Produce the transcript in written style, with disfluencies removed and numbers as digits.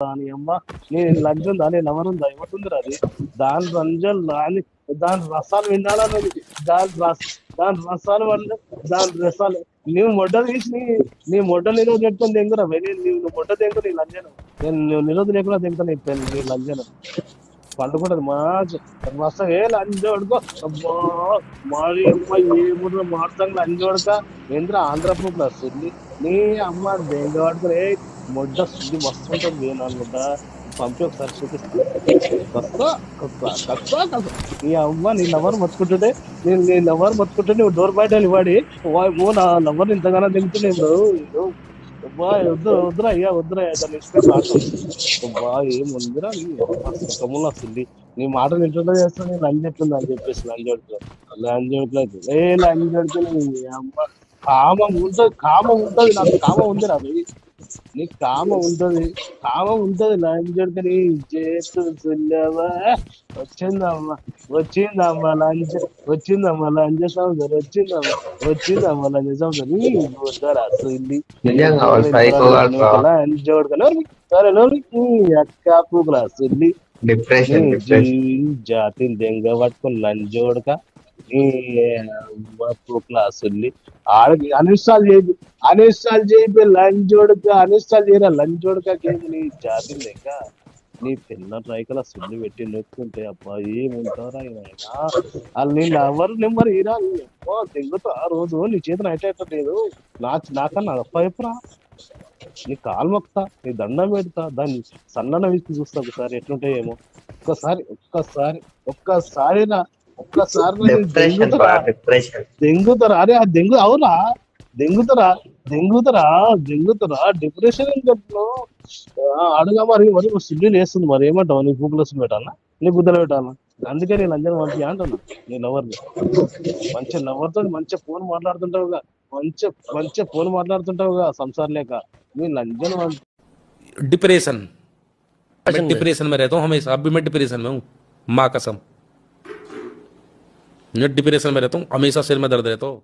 దాని అమ్మ నీ లంచం దాని లవరుందా ఏమంటుందిరా అది దాని లంజం దాని రసాలు వినాలన్నది దాని రస దాని రసాలు వల్ల దాని రసాలు నువ్వు మొడ్డ తీసి నీ మొడ్డ నిరోధ పెట్టుకొని తెంగురా నువ్వు మొడ్డ తెంగు నీ లంజను నువ్వు నిరోధ లేకుండా తెంగుతా నీ లంజను పండుకుంటది మస్తు ఏ లంజ పడుకో అబ్బా మరి అమ్మ ఏముండ్ర మాడతాం లంజ పడక ఏంద్ర ఆంధ్రప్రదేశ్ వస్తుంది నీ అమ్మ దెంగ పడుకుని ముడ్డ శుద్ధి మస్తు ఉంటుంది వేనాలు ముడ్డ పంపి ఒకసారి చూపిస్తా కస్తా కస్తా కస్తా కస్తా నీ అమ్మ నీ లవర్ మర్చుకుంటుంటే నీ లవర్ మర్చుకుంటే నువ్వు డోర్ బయట నిలబడి ఓ నా లవర్ ఇంతగానో దిగుతుండే ఇప్పుడు అబ్బా వద్దురా అయ్యా వద్దురా దాన్ని ఇష్టం రావటం అబ్బా ఏముందిరా నీ అమ్మ సుఖములు వస్తుంది నీ మాటలు ఇంట్లో చేస్తా నేను లంచ్ ఎట్లుంది అని చెప్పేసి లంచ్ ఓట్లేదు లంచ్ ఓడుతుంది నీ అమ్మ కామం ఉంటది నాకు కామం ఉంది రా నీకు కామం ఉంటది లంచ్ ఓడుకని చేస్తువా వచ్చిందమ్మా లంచ్ సంవత్సరం వచ్చిందమ్మా లంచ్ సంవత్సరం నీ వద్దరా అసలు నిజంగా వాళ్ళు సైకో లంచ్ ఓడుకని సరే అక్క పూకులా అసలు డిప్రెషన్ జాతిని దెంగ పట్టుకుని లంచ్ ఓడక నీ క్లాసుల్ని ఆడకి అనిష్టాలు చేయి లంచ్ ఓడక అనిష్టాలు చేయరా లంచ్ ఓడకేంది నీ జాతిని దెంగ నీ పిల్ల రైకల సుల్లి పెట్టి నొక్కుంటే అబ్బా ఏముంటారా వాళ్ళు నీ ఎవరు నెంబర్ ఈరా అబ్బా దెంగతో ఆ రోజు నీ చేతిని అట్టలేదు నాకన్నా అప్ప ఎప్పురా నీ కాలు మొక్తా నీ దండం పెడతా దాన్ని సన్నన వీసి చూస్తా ఒకసారి ఎట్లుంటాయేమో ఒక్కసారి దెంగుతారా అరే ఆ దెంగు అవురా దెంగుతారా డిప్రెషన్ ఏం చెప్తున్నావు అడుగా మరి సిడ్డీ వేస్తుంది మరి ఏమంటావు నీ పూకులు పెట్టాలా నీ గుద్దలు పెట్టాలా అందుకే నేను లంజన పంపి అంటున్నా నీ లవర్ని మంచి లవర్తో మంచిగా ఫోన్ మాట్లాడుతుంటావుగా సంసారం లేక నీ లంజన डिप्रेशन मैं डिप्रेशन में रहता हूँ हमेशा। अब भी मैं डिप्रेशन में हूँ, माँ कसम। मैं डिप्रेशन में रहता हूँ हमेशा, सिर में दर्द रहता हूँ।